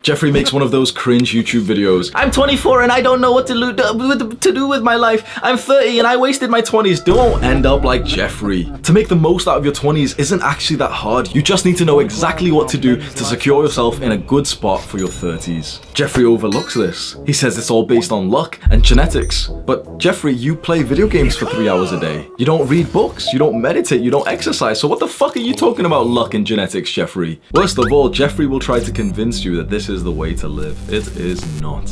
Jeffrey makes one of those cringe YouTube videos. I'm 24 and I don't know what to do with my life. I'm 30 and I wasted my 20s. Don't end up like Jeffrey. To make the most out of your 20s isn't actually that hard. You just need to know exactly what to do to secure yourself in a good spot for your 30s. Jeffrey overlooks this. He says it's all based on luck and genetics. But Jeffrey, you play video games for 3 hours a day. You don't read books, you don't meditate, you don't exercise. So what the fuck are you talking about luck and genetics, Jeffrey? Worst of all, Jeffrey will try to convince you that this is the way to live. It is not.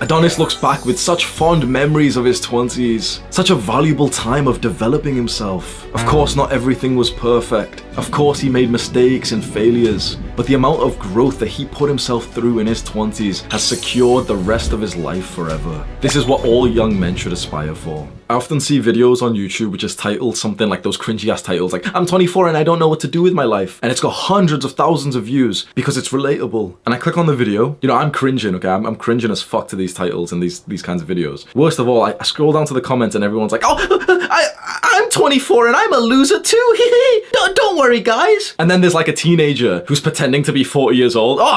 Adonis looks back with such fond memories of his 20s, such a valuable time of developing himself. Of course, not everything was perfect. Of course, he made mistakes and failures, but the amount of growth that he put himself through in his 20s has secured the rest of his life forever. This is what all young men should aspire for. I often see videos on YouTube which is titled something like those cringy ass titles like, I'm 24 and I don't know what to do with my life. And it's got hundreds of thousands of views because it's relatable. And I click on the video, you know, I'm cringing, okay? I'm cringing as fuck to these titles and these kinds of videos. Worst of all, I scroll down to the comments and everyone's like, oh, I'm 24 and I'm a loser too. Don't worry, guys. And then there's like a teenager who's pretending to be 40 years old. Oh,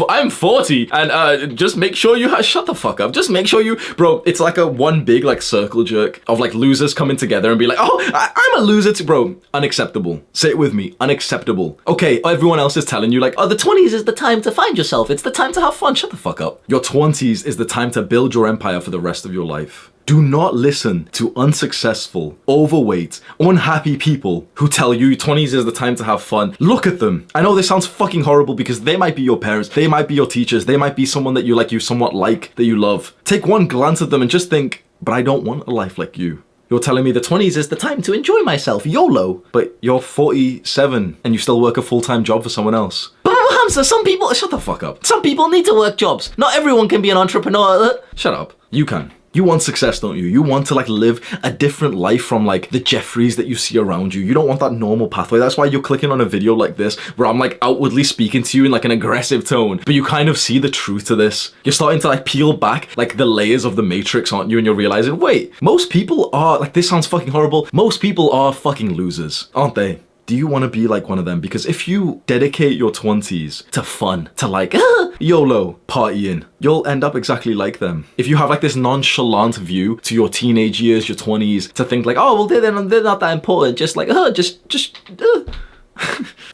I'm 40 and just make sure you shut the fuck up. Just make sure you, bro, it's like a one big like circle jerk of like losers coming together and be like, oh, I'm a loser too, bro. Unacceptable. Say it with me, unacceptable. Okay, everyone else is telling you like, oh, the 20s is the time to find yourself. It's the time to have fun. Shut the fuck up. Your 20s is the time to build your empire for the rest of your life. Do not listen to unsuccessful, overweight, unhappy people who tell you 20s is the time to have fun. Look at them. I know this sounds fucking horrible because they might be your parents, they might be your teachers, they might be someone that you somewhat like, that you love. Take one glance at them and just think, but I don't want a life like you. You're telling me the 20s is the time to enjoy myself, YOLO. But you're 47 and you still work a full-time job for someone else. But Hamza, some people, shut the fuck up. Some people need to work jobs. Not everyone can be an entrepreneur. Shut up. You can. You want success, don't you? You want to like live a different life from like the Jeffreys that you see around you. You don't want that normal pathway. That's why you're clicking on a video like this where I'm like outwardly speaking to you in like an aggressive tone, but you kind of see the truth to this. You're starting to like peel back like the layers of the matrix, aren't you? And you're realizing, wait, most people are, like, this sounds fucking horrible. Most people are fucking losers, aren't they? Do you want to be like one of them? Because if you dedicate your 20s to fun, to like, YOLO, partying, you'll end up exactly like them. If you have like this nonchalant view to your teenage years, your 20s, to think like, oh, well, they're not that important. Just like,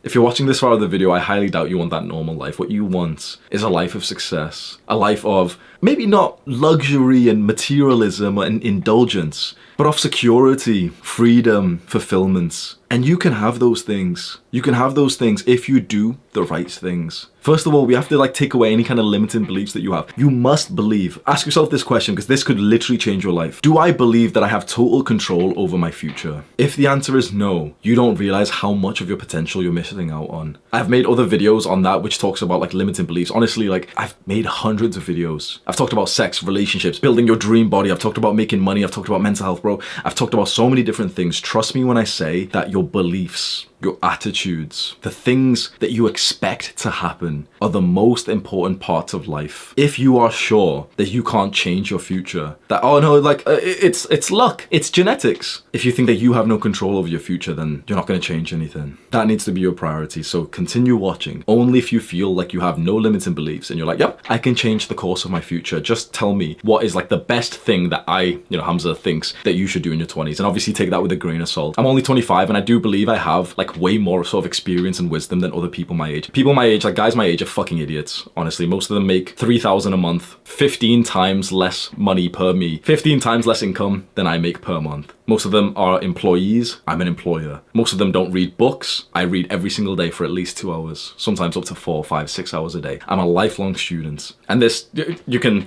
If you're watching this far of the video, I highly doubt you want that normal life. What you want is a life of success, a life of maybe not luxury and materialism and indulgence, but of security, freedom, fulfillment. And you can have those things. You can have those things if you do the right things. First of all, we have to like take away any kind of limiting beliefs that you have. You must believe. Ask yourself this question because this could literally change your life. Do I believe that I have total control over my future? If the answer is no, you don't realize how much of your potential you're missing out on. I've made other videos on that which talks about like limiting beliefs. Honestly, like I've made hundreds of videos. I've talked about sex, relationships, building your dream body. I've talked about making money. I've talked about mental health, bro. I've talked about so many different things. Trust me when I say that your beliefs, your attitudes, the things that you expect to happen are the most important parts of life. If you are sure that you can't change your future, that, oh no, like it's luck, it's genetics. If you think that you have no control over your future, then you're not going to change anything. That needs to be your priority. So continue watching. Only if you feel like you have no limiting beliefs and you're like, yep, I can change the course of my future. Just tell me what is like the best thing that Hamza thinks that you should do in your 20s. And obviously take that with a grain of salt. I'm only 25 and I do believe I have like way more sort of experience and wisdom than other people my age. People my age, like guys my age, are fucking idiots. Honestly, most of them make 3,000 a month, 15 times less money per me, 15 times less income than I make per month. Most of them are employees. I'm an employer. Most of them don't read books. I read every single day for at least 2 hours, sometimes up to 4, 5, 6 hours a day. I'm a lifelong student. And this,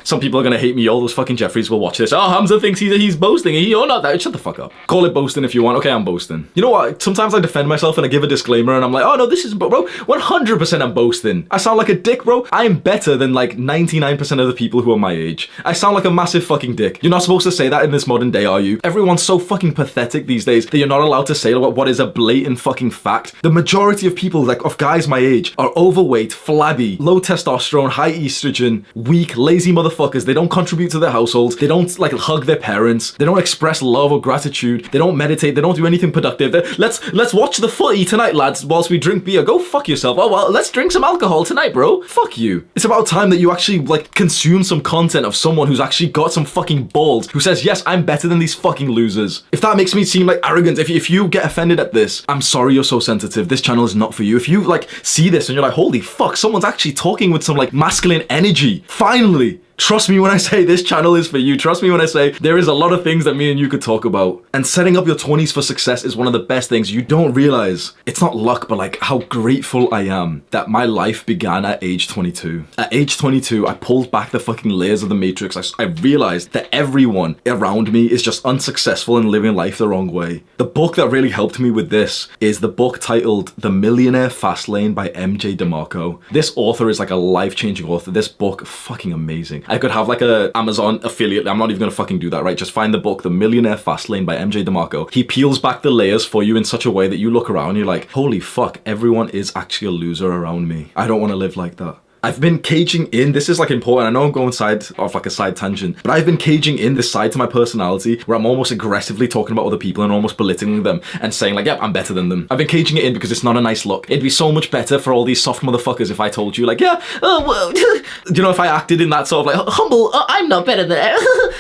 some people are gonna hate me. All those fucking Jeffreys will watch this. Oh, Hamza thinks he's boasting. You're not that. Shut the fuck up. Call it boasting if you want. Okay, I'm boasting. You know what? Sometimes I defend myself and I give a disclaimer and I'm like, oh no, this is, bro, 100% I'm boasting. I sound like a dick, bro. I am better than like 99% of the people who are my age. I sound like a massive fucking dick. You're not supposed to say that in this modern day, are you? Everyone's so fucking pathetic these days that you're not allowed to say what is a blatant fucking fact. The majority of people, like of guys my age, are overweight, flabby, low testosterone, high estrogen, weak, lazy motherfuckers. They don't contribute to their households. They don't like hug their parents. They don't express love or gratitude. They don't meditate. They don't do anything productive. Let's watch the footy tonight, lads, whilst we drink beer. Go fuck yourself. Oh well, let's drink some alcohol tonight, bro. Fuck you. It's about time that you actually like consume some content of someone who's actually got some fucking balls, who says, yes, I'm better than these fucking losers. If that makes me seem like arrogant, if you get offended at this, I'm sorry you're so sensitive. This channel is not for you. If you like see this and you're like, holy fuck, someone's actually talking with some like masculine energy. Finally. Trust me when I say this channel is for you. Trust me when I say there is a lot of things that me and you could talk about. And setting up your 20s for success is one of the best things. You don't realize, it's not luck, but like how grateful I am that my life began at age 22. At age 22, I pulled back the fucking layers of the matrix. I realized that everyone around me is just unsuccessful and living life the wrong way. The book that really helped me with this is the book titled The Millionaire Fastlane by MJ DeMarco. This author is like a life-changing author. This book, fucking amazing. I could have like a Amazon affiliate. I'm not even gonna fucking do that, right? Just find the book, The Millionaire Fastlane by MJ DeMarco. He peels back the layers for you in such a way that you look around and you're like, holy fuck, everyone is actually a loser around me. I don't want to live like that. I've been caging in, this is like important, I know I'm going off like a side tangent, but I've been caging in this side to my personality where I'm almost aggressively talking about other people and almost belittling them and saying like, yep, I'm better than them. I've been caging it in because it's not a nice look. It'd be so much better for all these soft motherfuckers if I told you like, yeah, well, you know, if I acted in that sort of like, humble, I'm not better than,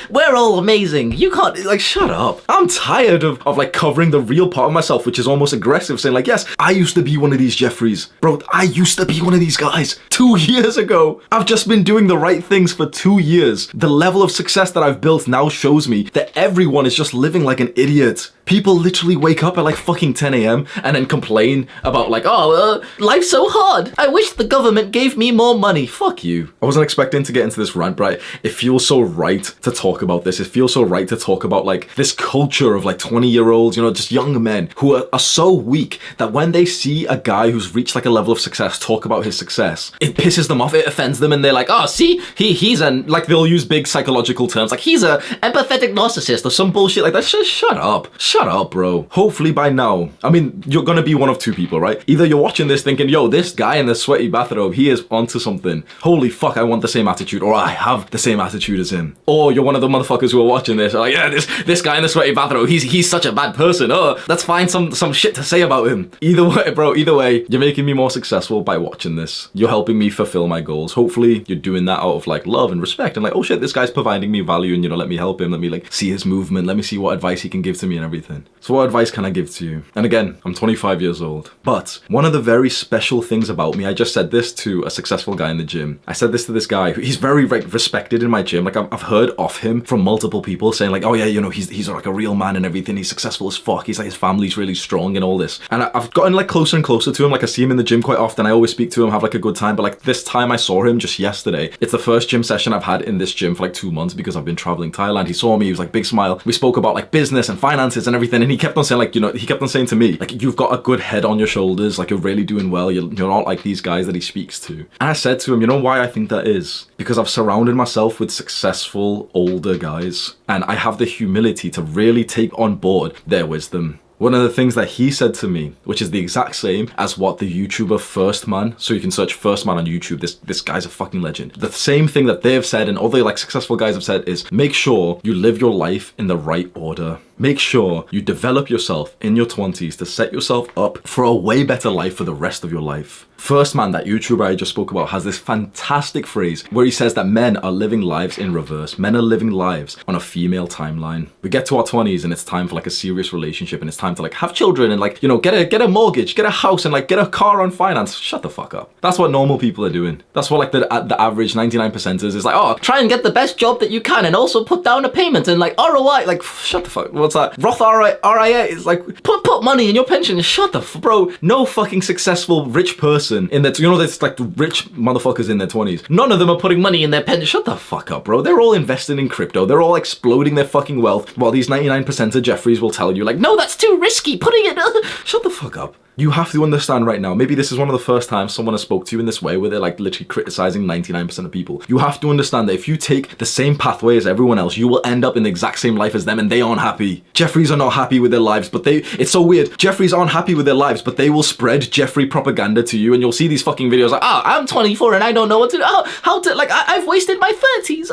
we're all amazing. You can't, like, shut up. I'm tired of like covering the real part of myself, which is almost aggressive, saying like, yes, I used to be one of these Jeffreys. Bro, I used to be one of these guys 2 years ago. I've just been doing the right things for 2 years. The level of success that I've built now shows me that everyone is just living like an idiot. People literally wake up at like fucking 10 a.m. and then complain about like, oh, life's so hard. I wish the government gave me more money. Fuck you. I wasn't expecting to get into this rant, but it feels so right to talk about this. It feels so right to talk about like this culture of like 20-year-olds, you know, just young men who are so weak that when they see a guy who's reached like a level of success talk about his success, it pisses them off, it offends them, and they're like, oh, see, he's an, like they'll use big psychological terms like he's a empathetic narcissist or some bullshit like that. Shut up. Shut up, bro. Hopefully by now, I mean, you're gonna be one of two people, right? Either you're watching this thinking, yo, this guy in the sweaty bathrobe, he is onto something. Holy fuck, I want the same attitude, or I have the same attitude as him. Or you're one of the motherfuckers who are watching this, like, yeah, this guy in the sweaty bathrobe, he's such a bad person. Oh, let's find some shit to say about him. Either way, bro, either way, you're making me more successful by watching this. You're helping me fulfill my goals. Hopefully you're doing that out of like love and respect and like, oh shit, this guy's providing me value and, you know, let me help him. Let me like see his movement. Let me see what advice he can give to me and everything. So what advice can I give to you? And again, I'm 25 years old. But one of the very special things about me, I just said this to a successful guy in the gym. I said this to this guy. He's very respected in my gym. Like I've heard of him from multiple people saying like, oh yeah, you know, he's like a real man and everything. He's successful as fuck. He's like, his family's really strong and all this. And I've gotten like closer and closer to him. Like I see him in the gym quite often. I always speak to him, have like a good time. But like this time I saw him just yesterday. It's the first gym session I've had in this gym for like 2 months because I've been traveling Thailand. He saw me, he was like, big smile. We spoke about like business and finances and everything. And he kept on saying like, you know, he kept on saying to me, like, you've got a good head on your shoulders. Like, you're really doing well. You're not like these guys that he speaks to. And I said to him, you know why I think that is? Because I've surrounded myself with successful older guys. And I have the humility to really take on board their wisdom. One of the things that he said to me, which is the exact same as what the YouTuber First Man, so you can search First Man on YouTube, this guy's a fucking legend. The same thing that they've said and other like successful guys have said is make sure you live your life in the right order. Make sure you develop yourself in your 20s to set yourself up for a way better life for the rest of your life. First Man, that YouTuber I just spoke about, has this fantastic phrase where he says that men are living lives in reverse. Men are living lives on a female timeline. We get to our 20s and it's time for like a serious relationship and it's time to like have children and like, you know, get a mortgage, get a house and like get a car on finance. Shut the fuck up. That's what normal people are doing. That's what like the average 99%ers is like, oh, try and get the best job that you can and also put down a payment and like ROI, like shut the fuck. What's that? Roth RIA is like, put money in your pension. Shut the bro. No fucking successful rich person in their, you know, there's like rich motherfuckers in their 20s. None of them are putting money in their pension. Shut the fuck up, bro. They're all investing in crypto. They're all exploding their fucking wealth while these 99% of Jeffreys will tell you like, no, that's too risky. Putting it, shut the fuck up. You have to understand right now, maybe this is one of the first times someone has spoke to you in this way where they're like literally criticizing 99% of people. You have to understand that if you take the same pathway as everyone else, you will end up in the exact same life as them and they aren't happy. Jeffreys are not happy with their lives, but it's so weird. Jeffreys aren't happy with their lives, but they will spread Jeffrey propaganda to you and you'll see these fucking videos like, I'm 24 and I don't know what to do. I've wasted my 30s.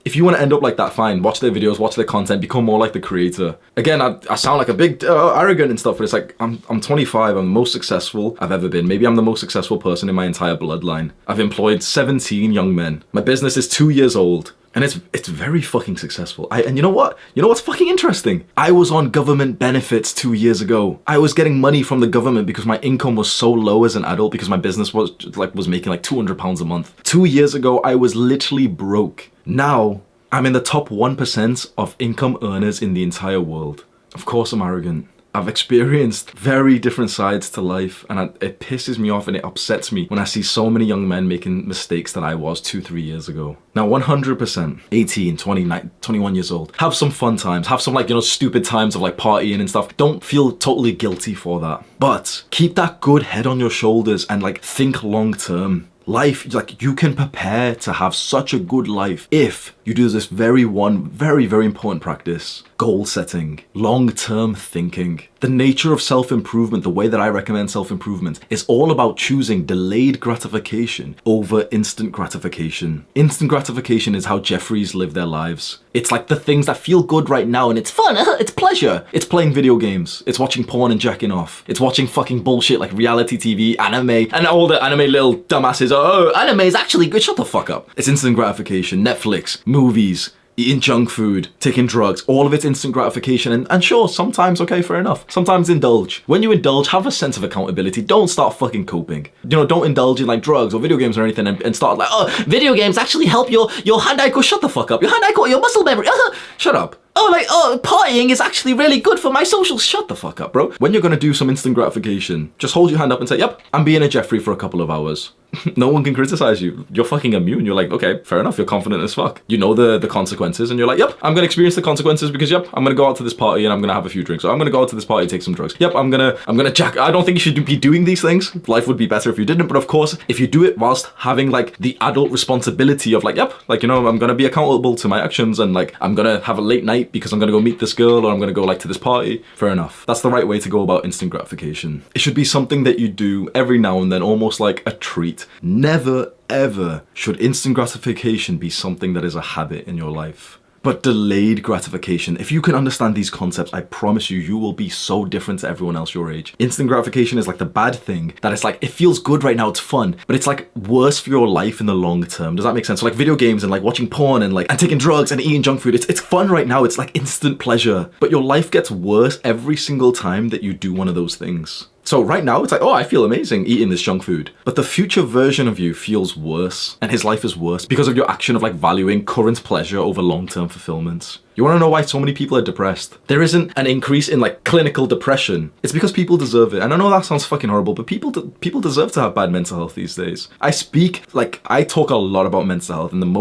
If you want to end up like that, fine. Watch their videos, watch their content, become more like the creator. Again, I sound like a big arrogant and stuff, but it's like, I'm 25, I'm the most successful I've ever been. Maybe I'm the most successful person in my entire bloodline. I've employed 17 young men. My business is 2 years old. And it's very fucking successful. And you know what? You know what's fucking interesting? I was on government benefits 2 years ago. I was getting money from the government because my income was so low as an adult because my business was making like £200 a month. 2 years ago, I was literally broke. Now, I'm in the top 1% of income earners in the entire world. Of course I'm arrogant. I've experienced very different sides to life and it pisses me off and it upsets me when I see so many young men making mistakes that I was 2-3 years ago. Now 100%, 18, 29, 21 years old, have some fun times, have some stupid times of partying and stuff. Don't feel totally guilty for that. But keep that good head on your shoulders and think long term. Life, you can prepare to have such a good life if you do this very important practice. Goal setting, long-term thinking. The nature of self-improvement, the way that I recommend self-improvement, is all about choosing delayed gratification over instant gratification. Instant gratification is how Jeffreys live their lives. It's like the things that feel good right now and it's fun, it's pleasure. It's playing video games, it's watching porn and jacking off. It's watching fucking bullshit like reality TV, anime, and all the anime little dumbasses. Oh, anime is actually good, shut the fuck up. It's instant gratification, Netflix, movies, eating junk food, taking drugs, all of it's instant gratification. And sure, sometimes, okay, fair enough. Sometimes indulge. When you indulge, have a sense of accountability. Don't start fucking coping. Don't indulge in drugs or video games or anything and start video games actually help your hand-eye go, shut the fuck up. Your hand-eye go, your muscle memory, shut up. Partying is actually really good for my socials. Shut the fuck up, bro. When you're gonna do some instant gratification, just hold your hand up and say, yep, I'm being a Jeffrey for a couple of hours. No one can criticize you. You're fucking immune. You're like, okay, fair enough. You're confident as fuck. You know the consequences and you're like, yep, I'm gonna experience the consequences because yep, I'm gonna go out to this party and I'm gonna have a few drinks. Or I'm gonna go out to this party and take some drugs. Yep, I'm gonna jack. I don't think you should be doing these things. Life would be better if you didn't. But of course, if you do it whilst having the adult responsibility of yep, I'm gonna be accountable to my actions and I'm gonna have a late night because I'm gonna go meet this girl or I'm gonna go to this party. Fair enough. That's the right way to go about instant gratification. It should be something that you do every now and then, almost like a treat. Never ever should instant gratification be something that is a habit in your life. But delayed gratification, if you can understand these concepts, I promise you will be so different to everyone else your age. Instant gratification is the bad thing that it's it feels good right now, it's fun, but it's worse for your life in the long term. Does that make sense? So video games and watching porn and taking drugs and eating junk food, it's fun right now, it's instant pleasure, but your life gets worse every single time that you do one of those things. So right now, it's oh, I feel amazing eating this junk food. But the future version of you feels worse, and his life is worse because of your action of valuing current pleasure over long-term fulfillment. You wanna know why so many people are depressed? There isn't an increase in clinical depression. It's because people deserve it. And I know that sounds fucking horrible, but people deserve to have bad mental health these days. I talk a lot about mental health, and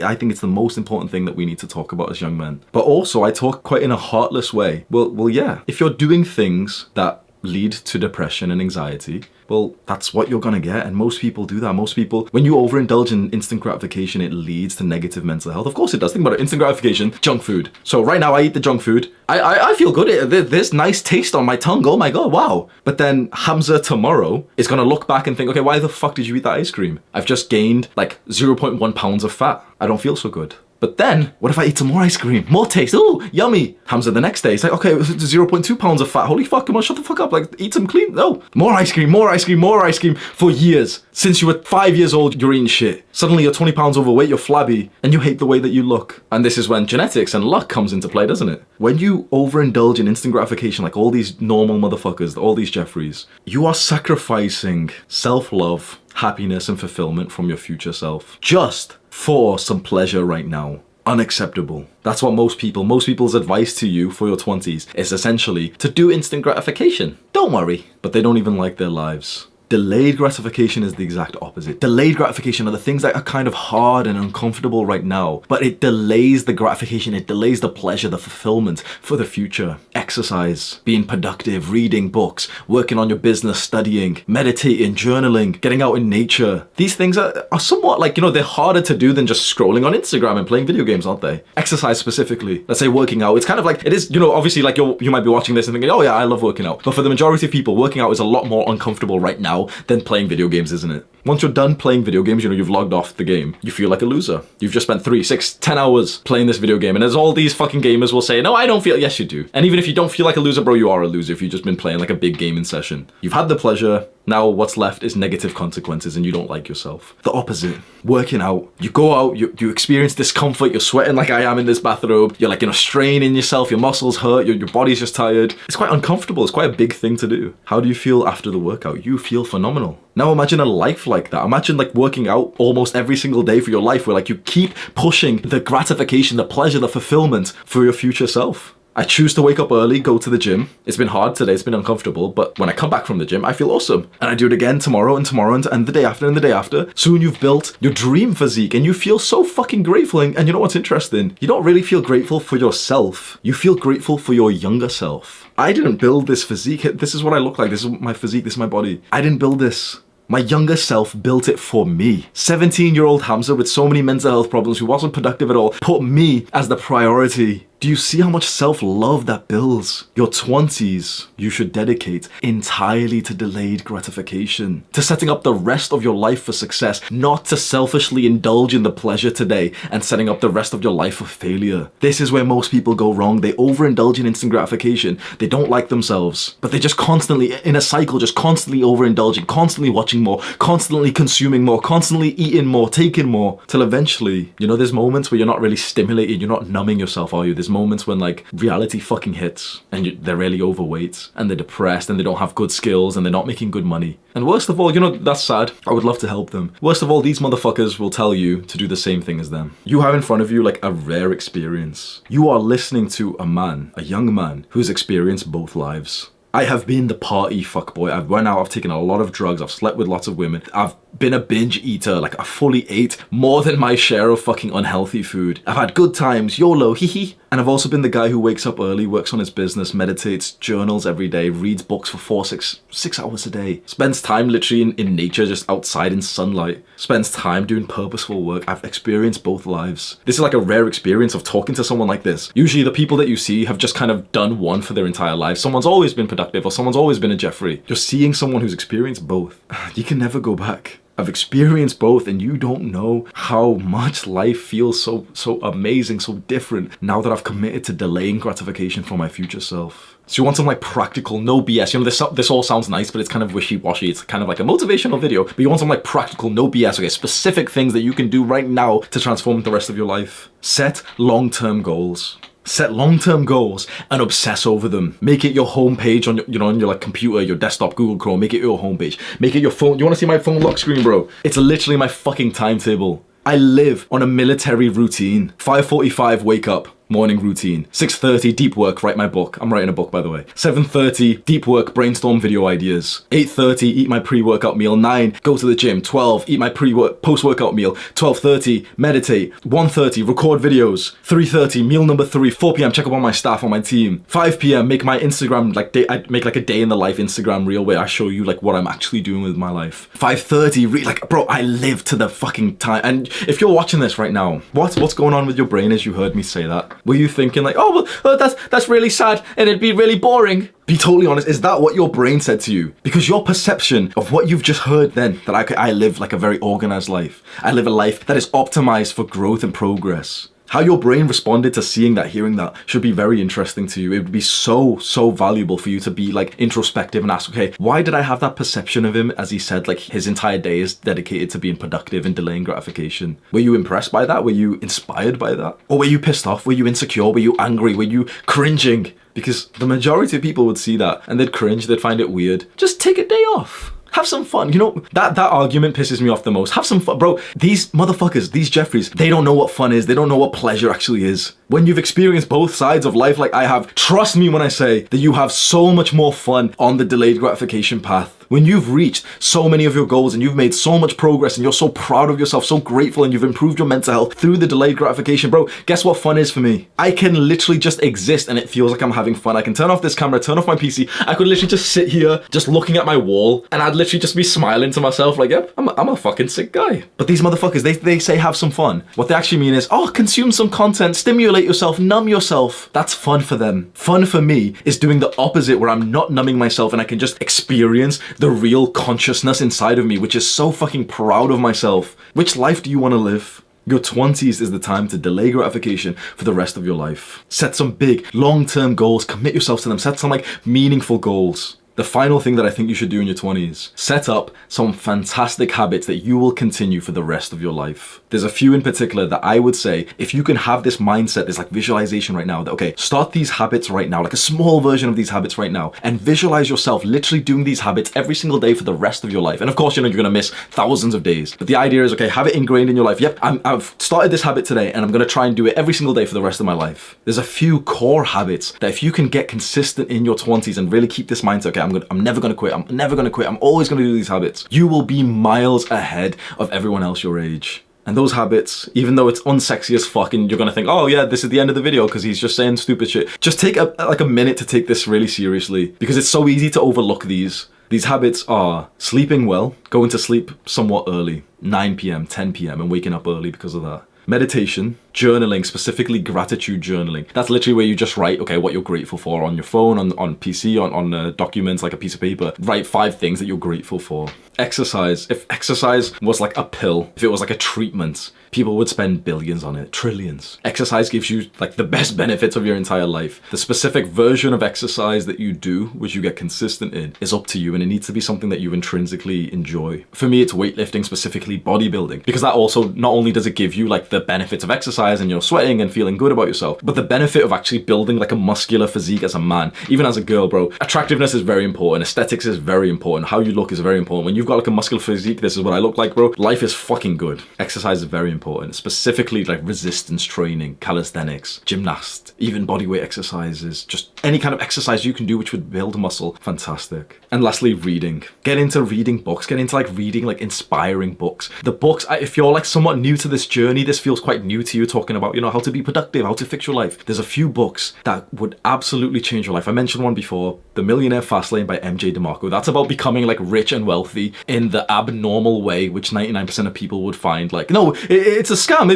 I think it's the most important thing that we need to talk about as young men. But also, I talk quite in a heartless way. Well, yeah. If you're doing things that lead to depression and anxiety, well, that's what you're gonna get, and most people do that. Most people, when you overindulge in instant gratification, it leads to negative mental health. Of course it does. Think about it, instant gratification, junk food. So right now I eat the junk food, I feel good, there's nice taste on my tongue, oh my god, wow. But then Hamza tomorrow is gonna look back and think, okay, why the fuck did you eat that ice cream? I've just gained 0.1 pounds of fat. I don't feel so good. But then, what if I eat some more ice cream? More taste, ooh, yummy. Hamza the next day, it's okay, 0.2 pounds of fat. Holy fuck, come on, shut the fuck up. Eat some clean, no. More ice cream, more ice cream, more ice cream for years. Since you were 5 years old, you're eating shit. Suddenly you're 20 pounds overweight, you're flabby, and you hate the way that you look. And this is when genetics and luck comes into play, doesn't it? When you overindulge in instant gratification, all these normal motherfuckers, all these Jeffreys, you are sacrificing self-love, happiness, and fulfillment from your future self. Just for some pleasure right now. Unacceptable. That's what most people's advice to you for your 20s is essentially to do instant gratification. Don't worry. But they don't even like their lives. Delayed gratification is the exact opposite. Delayed gratification are the things that are kind of hard and uncomfortable right now, but it delays the gratification, it delays the pleasure, the fulfillment for the future. Exercise, being productive, reading books, working on your business, studying, meditating, journaling, getting out in nature. These things are somewhat like, they're harder to do than just scrolling on Instagram and playing video games, aren't they? Exercise specifically, let's say working out, it's kind of like, it is, obviously like you might be watching this and thinking, oh yeah, I love working out. But for the majority of people, working out is a lot more uncomfortable right now than playing video games, isn't it? Once you're done playing video games, you've logged off the game, you feel like a loser. You've just spent 3, 6, 10 hours playing this video game, and as all these fucking gamers will say, no, I don't feel, yes you do. And even if you don't feel like a loser, bro, you are a loser if you've just been playing like a big gaming session. You've had the pleasure, now what's left is negative consequences and you don't like yourself. The opposite, working out, you go out, you experience discomfort, you're sweating like I am in this bathrobe, you're like, straining yourself, your muscles hurt, your body's just tired. It's quite uncomfortable, it's quite a big thing to do. How do you feel after the workout? You feel phenomenal. Now imagine a life like that. Imagine like working out almost every single day for your life where like you keep pushing the gratification, the pleasure, the fulfillment for your future self. I choose to wake up early, go to the gym. It's been hard today, it's been uncomfortable, but when I come back from the gym, I feel awesome. And I do it again tomorrow and tomorrow and the day after and the day after. Soon you've built your dream physique and you feel so fucking grateful. And you know what's interesting? You don't really feel grateful for yourself. You feel grateful for your younger self. I didn't build this physique. This is what I look like. This is my physique. This is my body. I didn't build this. My younger self built it for me. 17-year-old Hamza with so many mental health problems who wasn't productive at all put me as the priority. Do you see how much self-love that builds? Your 20s, you should dedicate entirely to delayed gratification, to setting up the rest of your life for success, not to selfishly indulge in the pleasure today and setting up the rest of your life for failure. This is where most people go wrong. They overindulge in instant gratification. They don't like themselves, but they just constantly, in a cycle, just constantly overindulging, constantly watching more, constantly consuming more, constantly eating more, taking more, till eventually, there's moments where you're not really stimulated, you're not numbing yourself, are you? There's moments when like reality fucking hits and they're really overweight and they're depressed and they don't have good skills and they're not making good money. And worst of all, that's sad. I would love to help them. Worst of all, these motherfuckers will tell you to do the same thing as them. You have in front of you like a rare experience. You are listening to a young man who's experienced both lives. I have been the party fuckboy. I've went out, I've taken a lot of drugs, I've slept with lots of women, I've been a binge eater, like I fully ate more than my share of fucking unhealthy food. I've had good times, YOLO, hee. And I've also been the guy who wakes up early, works on his business, meditates, journals every day, reads books for 6 hours a day, spends time literally in nature, just outside in sunlight, spends time doing purposeful work. I've experienced both lives. This is like a rare experience of talking to someone like this. Usually the people that you see have just kind of done one for their entire life. Someone's always been productive or someone's always been a Jeffrey. You're seeing someone who's experienced both. You can never go back. I've experienced both and you don't know how much life feels so amazing, so different now that I've committed to delaying gratification for my future self. So you want some like practical, no BS. This all sounds nice, but it's kind of wishy-washy. It's kind of like a motivational video, but you want some like practical, no BS, okay, specific things that you can do right now to transform the rest of your life. Set long-term goals. Set long-term goals and obsess over them. Make it your homepage on your like computer, your desktop, Google Chrome. Make it your homepage. Make it your phone. You want to see my phone lock screen, bro? It's literally my fucking timetable. I live on a military routine. 5:45 wake up. Morning routine. 6:30 deep work, write my book. I'm writing a book, by the way. 7:30 deep work, brainstorm video ideas. 8:30 eat my pre-workout meal. 9 go to the gym. 12 eat my post-workout meal. 12:30 meditate. 1:30 record videos. 3:30 meal number 3. 4 p.m. check up on my staff, on my team. 5 p.m. make my Instagram I make like a day in the life Instagram reel where I show you like what I'm actually doing with my life. 5:30 bro, I live to the fucking time. And if you're watching this right now, what's going on with your brain as you heard me say that? Were you thinking like, oh, well, that's really sad and it'd be really boring? Be totally honest, is that what your brain said to you? Because your perception of what you've just heard then, that I live like a very organized life. I live a life that is optimized for growth and progress. How your brain responded to seeing that, hearing that, should be very interesting to you. It would be so valuable for you to be like introspective and ask, okay, why did I have that perception of him as he said like his entire day is dedicated to being productive and delaying gratification? Were you impressed by that? Were you inspired by that? Or were you pissed off? Were you insecure? Were you angry? Were you cringing? Because the majority of people would see that and they'd cringe, they'd find it weird. Just take a day off. Have some fun. That argument pisses me off the most. Have some fun. Bro, these motherfuckers, these Jeffreys, they don't know what fun is. They don't know what pleasure actually is. When you've experienced both sides of life like I have, trust me when I say that you have so much more fun on the delayed gratification path. When you've reached so many of your goals and you've made so much progress and you're so proud of yourself, so grateful, and you've improved your mental health through the delayed gratification, bro, guess what fun is for me? I can literally just exist and it feels like I'm having fun. I can turn off this camera, turn off my PC. I could literally just sit here, just looking at my wall, and I'd literally just be smiling to myself like, yep, I'm a fucking sick guy. But these motherfuckers, they say have some fun. What they actually mean is, oh, consume some content, stimulate yourself, numb yourself. That's fun for them. Fun for me is doing the opposite, where I'm not numbing myself and I can just experience the real consciousness inside of me, which is so fucking proud of myself. Which life do you want to live? Your 20s is the time to delay gratification for the rest of your life. Set some big, long-term goals, commit yourself to them, set some like meaningful goals. The final thing that I think you should do in your 20s, set up some fantastic habits that you will continue for the rest of your life. There's a few in particular that I would say, if you can have this mindset, this like visualization right now, that okay, start these habits right now, like a small version of these habits right now, and visualize yourself literally doing these habits every single day for the rest of your life. And of course, you know, you're gonna miss thousands of days, but the idea is, okay, have it ingrained in your life. Yep, I've started this habit today and I'm gonna try and do it every single day for the rest of my life. There's a few core habits that if you can get consistent in your 20s and really keep this mindset, okay, I'm never gonna quit, I'm never gonna quit, I'm always gonna do these habits, you will be miles ahead of everyone else your age. And those habits, even though it's unsexy as fuck and you're gonna think, oh yeah, this is the end of the video because he's just saying stupid shit, just take a minute to take this really seriously, because it's so easy to overlook these. These habits are sleeping well, going to sleep somewhat early, 9 p.m., 10 p.m, and waking up early because of that. Meditation, journaling, specifically gratitude journaling. That's literally where you just write, okay, what you're grateful for on your phone, on PC, on documents, like a piece of paper. Write 5 things that you're grateful for. Exercise. If exercise was like a pill, if it was like a treatment, people would spend billions on it, trillions. Exercise gives you like the best benefits of your entire life. The specific version of exercise that you do, which you get consistent in, is up to you, and it needs to be something that you intrinsically enjoy. For me, it's weightlifting, specifically bodybuilding, because that also, not only does it give you like the benefits of exercise and you're sweating and feeling good about yourself, but the benefit of actually building like a muscular physique as a man, even as a girl, bro. Attractiveness is very important. Aesthetics is very important. How you look is very important. When you've got like a muscular physique, this is what I look like, bro. Life is fucking good. Exercise is very important, specifically like resistance training, calisthenics, gymnasts, even bodyweight exercises, just any kind of exercise you can do which would build muscle, fantastic. And lastly, reading. Get into reading books, get into like reading like inspiring books. The books, if you're like somewhat new to this journey, this feels quite new to you, talking about, you know, how to be productive, how to fix your life. There's a few books that would absolutely change your life. I mentioned one before, The Millionaire Fastlane by MJ DeMarco. That's about becoming like rich and wealthy in the abnormal way, which 99% of people would find like, no, it's a scam.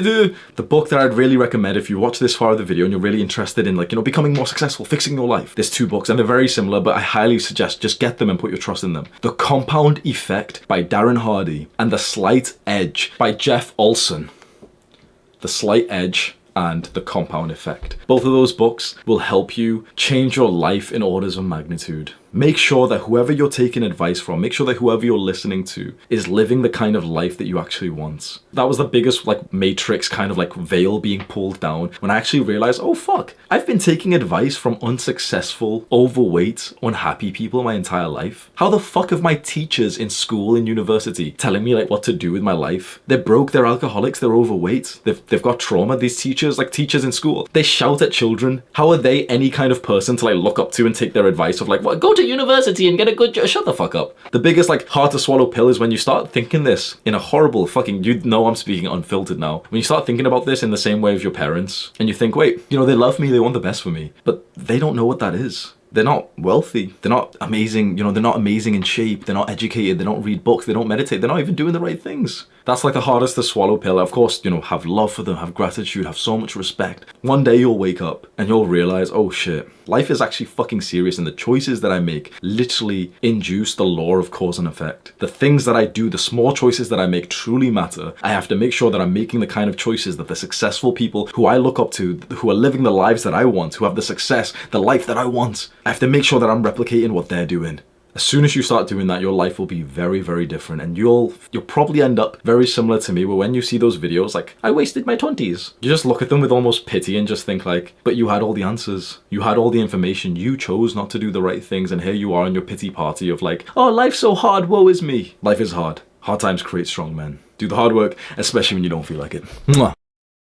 The book that I'd really recommend if you watch this far of the video and you're really interested in like, you know, becoming more successful, fixing your life. There's 2 books and they're very similar, but I highly suggest just get them and put your trust in them. The Compound Effect by Darren Hardy and The Slight Edge by Jeff Olson. The Slight Edge and The Compound Effect. Both of those books will help you change your life in orders of magnitude. Make sure that whoever you're taking advice from, make sure that whoever you're listening to is living the kind of life that you actually want. That was the biggest like matrix kind of like veil being pulled down when I actually realized, oh fuck, I've been taking advice from unsuccessful, overweight, unhappy people my entire life. How the fuck have my teachers in school and university telling me like what to do with my life? They're broke, they're alcoholics, they're overweight, they've got trauma. These teachers, like teachers in school, they shout at children. How are they any kind of person to like look up to and take their advice of like, what, go to university and get a good job? Shut the fuck up. The biggest like hard to swallow pill is when you start thinking this in a horrible fucking, you know I'm speaking unfiltered now, when you start thinking about this in the same way as your parents and you think, wait, you know, they love me, they want the best for me, but they don't know what that is. They're not wealthy, they're not amazing, you know, they're not amazing in shape, they're not educated, they don't read books, they don't meditate, they're not even doing the right things. That's like the hardest to swallow pill. Of course, you know, have love for them, have gratitude, have so much respect. One day you'll wake up and you'll realize, oh shit, life is actually fucking serious and the choices that I make literally induce the law of cause and effect. The things that I do, the small choices that I make truly matter. I have to make sure that I'm making the kind of choices that the successful people who I look up to, who are living the lives that I want, who have the success, the life that I want, I have to make sure that I'm replicating what they're doing. As soon as you start doing that, your life will be very, very different, and you'll probably end up very similar to me, where when you see those videos like, I wasted my 20s, you just look at them with almost pity and just think like, but you had all the answers. You had all the information. You chose not to do the right things, and here you are in your pity party of like, oh, life's so hard, woe is me. Life is hard. Hard times create strong men. Do the hard work, especially when you don't feel like it. Mwah.